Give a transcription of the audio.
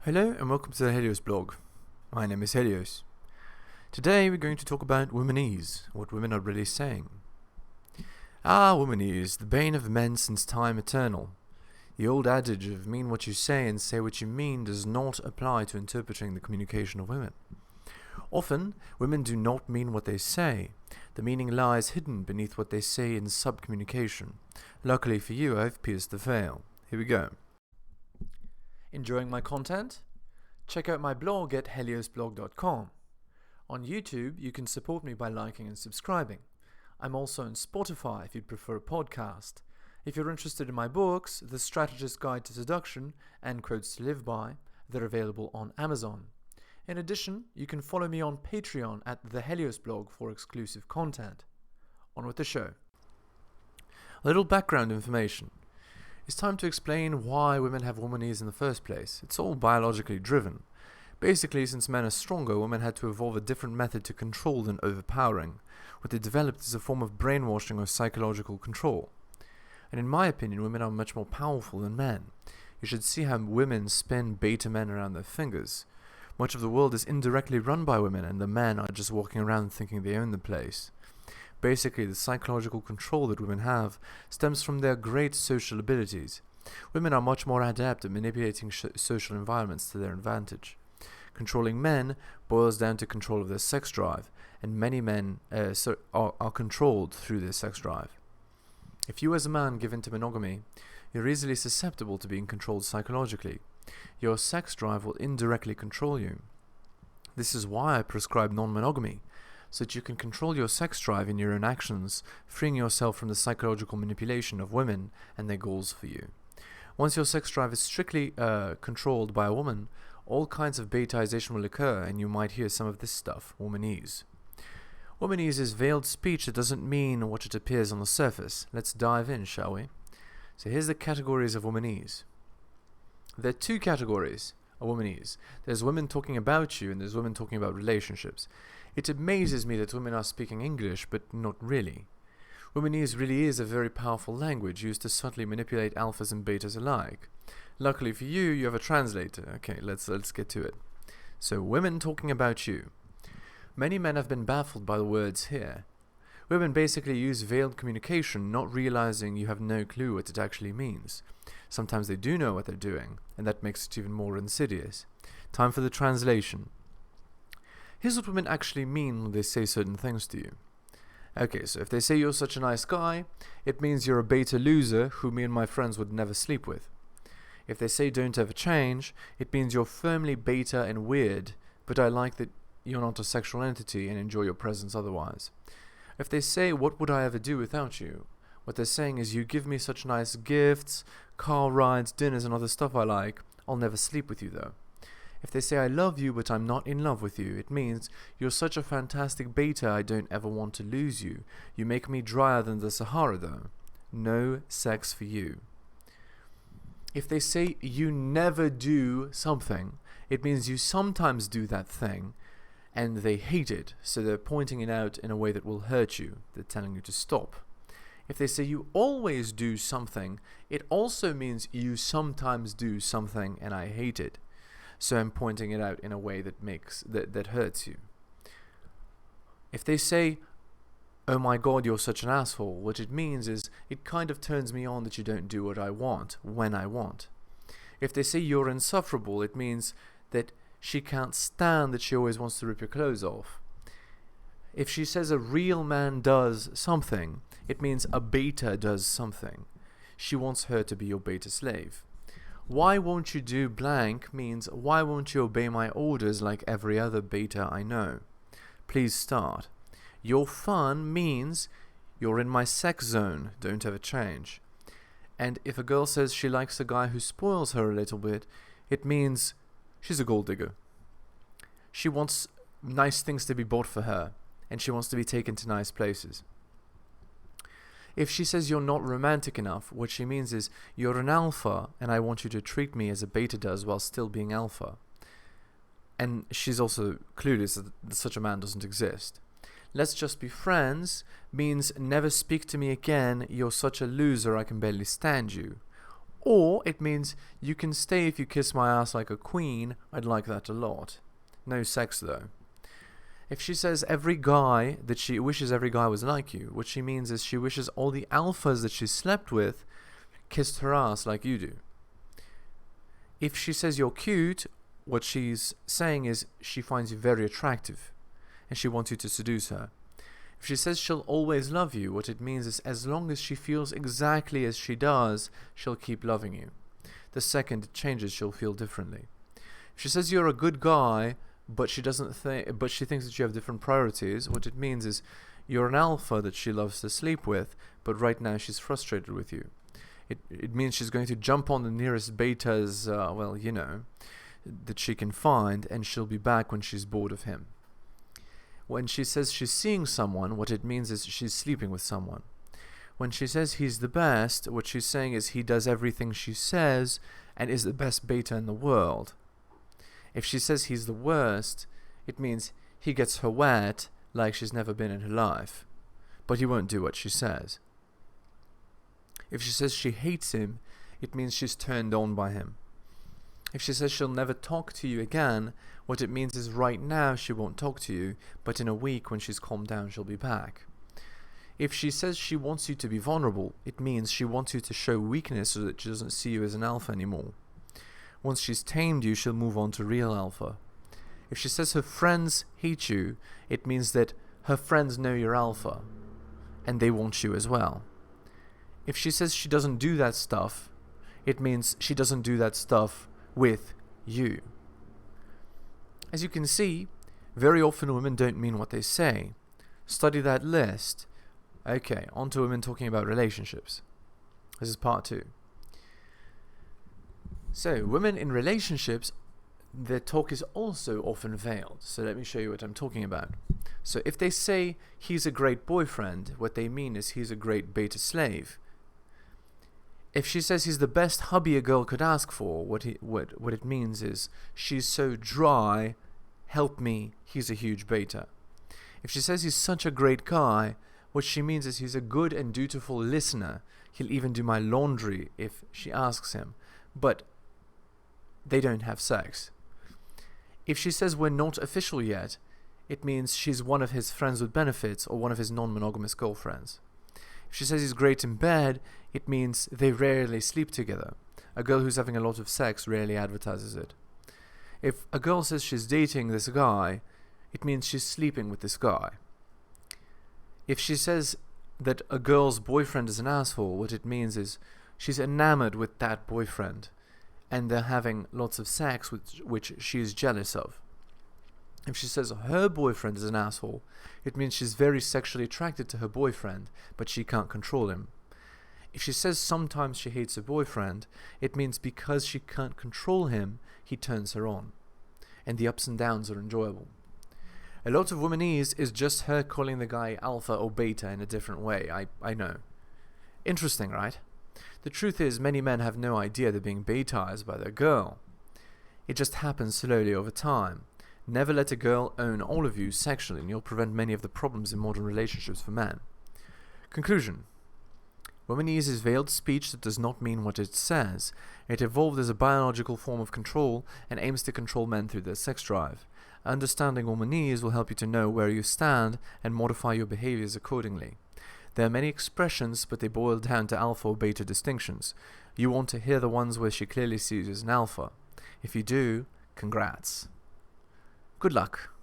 Hello and welcome to the heliosblog. My name is Helios. Today we're going to talk about womanese, what women are really saying. Womanese, the bane of men since time eternal. The old adage of mean what you say and say what you mean does not apply to interpreting the communication of women. Often, women do not mean what they say. The meaning lies hidden beneath what they say in subcommunication. Luckily for you, I've pierced the veil. Here we go. Enjoying my content? Check out my blog at heliosblog.com. On YouTube, you can support me by liking and subscribing. I'm also on Spotify if you'd prefer a podcast. If you're interested in my books, The Strategist Guide to Seduction and Quotes to Live By, they're available on Amazon. In addition, you can follow me on Patreon at theheliosblog for exclusive content. On with the show. A little background information. It's time to explain why women have womanese in the first place. It's all biologically driven. Basically, since men are stronger, women had to evolve a different method to control than overpowering. What they developed is a form of brainwashing or psychological control. And in my opinion, women are much more powerful than men. You should see how women spin beta men around their fingers. Much of the world is indirectly run by women, and the men are just walking around thinking they own the place. Basically, the psychological control that women have stems from their great social abilities. Women are much more adept at manipulating social environments to their advantage. Controlling men boils down to control of their sex drive, and many men are controlled through their sex drive. If you as a man give in to monogamy, you're easily susceptible to being controlled psychologically. Your sex drive will indirectly control you. This is why I prescribe non-monogamy, so that you can control your sex drive in your own actions, freeing yourself from the psychological manipulation of women and their goals for you. Once your sex drive is strictly controlled by a woman, all kinds of betaization will occur, and you might hear some of this stuff, womanese. Womanese is veiled speech that doesn't mean what it appears on the surface. Let's dive in, shall we? So here's the categories of womanese. There are two categories of womanese. There's women talking about you, and there's women talking about relationships. It amazes me that women are speaking English, but not really. Womanese really is a very powerful language used to subtly manipulate alphas and betas alike. Luckily for you, you have a translator. Okay, let's get to it. So, women talking about you. Many men have been baffled by the words here. Women basically use veiled communication, not realizing you have no clue what it actually means. Sometimes they do know what they're doing, and that makes it even more insidious. Time for the translation. Here's what women actually mean when they say certain things to you. Okay, so if they say you're such a nice guy, it means you're a beta loser who me and my friends would never sleep with. If they say don't ever change, it means you're firmly beta and weird, but I like that you're not a sexual entity and enjoy your presence otherwise. If they say what would I ever do without you, what they're saying is you give me such nice gifts, car rides, dinners and other stuff I like, I'll never sleep with you though. If they say I love you but I'm not in love with you, it means you're such a fantastic beta I don't ever want to lose you. You make me drier than the Sahara though. No sex for you. If they say you never do something, it means you sometimes do that thing and they hate it, so they're pointing it out in a way that will hurt you. They're telling you to stop. If they say you always do something, it also means you sometimes do something and I hate it. So I'm pointing it out in a way that hurts you. If they say, oh my god, you're such an asshole, what it means is it kind of turns me on that you don't do what I want, when I want. If they say you're insufferable, it means that she can't stand that she always wants to rip your clothes off. If she says a real man does something, it means a beta does something. She wants her to be your beta slave. Why won't you do blank means why won't you obey my orders like every other beta I know? Please start. You're fun means you're in my sex zone, don't ever change. And if a girl says she likes a guy who spoils her a little bit, it means she's a gold digger. She wants nice things to be bought for her, and she wants to be taken to nice places. If she says you're not romantic enough, what she means is you're an alpha and I want you to treat me as a beta does while still being alpha. And she's also clueless that such a man doesn't exist. Let's just be friends means never speak to me again, you're such a loser I can barely stand you. Or it means, you can stay if you kiss my ass like a queen, I'd like that a lot. No sex though. If she says every guy that she wishes every guy was like you, what she means is she wishes all the alphas that she slept with kissed her ass like you do. If she says you're cute, what she's saying is she finds you very attractive and she wants you to seduce her. If she says she'll always love you, what it means is as long as she feels exactly as she does, she'll keep loving you. The second it changes, she'll feel differently. If she says you're a good guy, but she thinks that you have different priorities, what it means is you're an alpha that she loves to sleep with, but right now she's frustrated with you. It means she's going to jump on the nearest betas, that she can find, and she'll be back when she's bored of him. When she says she's seeing someone, what it means is she's sleeping with someone. When she says he's the best, what she's saying is he does everything she says and is the best beta in the world. If she says he's the worst, it means he gets her wet like she's never been in her life, but he won't do what she says. If she says she hates him, it means she's turned on by him. If she says she'll never talk to you again, what it means is right now she won't talk to you, but in a week when she's calmed down she'll be back. If she says she wants you to be vulnerable, it means she wants you to show weakness so that she doesn't see you as an alpha anymore. Once she's tamed you, she'll move on to real alpha. If she says her friends hate you, it means that her friends know you're alpha, and they want you as well. If she says she doesn't do that stuff, it means she doesn't do that stuff with you. As you can see, very often women don't mean what they say. Study that list. Okay, on to women talking about relationships. This is part 2. So, women in relationships, their talk is also often veiled. So let me show you what I'm talking about. So if they say he's a great boyfriend, what they mean is he's a great beta slave. If she says he's the best hubby a girl could ask for, what it means is she's so dry, help me, he's a huge beta. If she says he's such a great guy, what she means is he's a good and dutiful listener. He'll even do my laundry if she asks him. But they don't have sex. If she says we're not official yet, it means she's one of his friends with benefits or one of his non-monogamous girlfriends. If she says he's great in bed, it means they rarely sleep together. A girl who's having a lot of sex rarely advertises it. If a girl says she's dating this guy, it means she's sleeping with this guy. If she says that a girl's boyfriend is an asshole, what it means is she's enamored with that boyfriend and they're having lots of sex which she is jealous of. If she says her boyfriend is an asshole, it means she's very sexually attracted to her boyfriend, but she can't control him. If she says sometimes she hates her boyfriend, it means because she can't control him, he turns her on. And the ups and downs are enjoyable. A lot of womanese is just her calling the guy alpha or beta in a different way, I know. Interesting, right? The truth is, many men have no idea they're being betaized by their girl. It just happens slowly over time. Never let a girl own all of you sexually, and you'll prevent many of the problems in modern relationships for men. Conclusion. Womanese is veiled speech that does not mean what it says. It evolved as a biological form of control and aims to control men through their sex drive. Understanding womanese will help you to know where you stand and modify your behaviors accordingly. There are many expressions, but they boil down to alpha or beta distinctions. You want to hear the ones where she clearly sees you as an alpha. If you do, congrats. Good luck.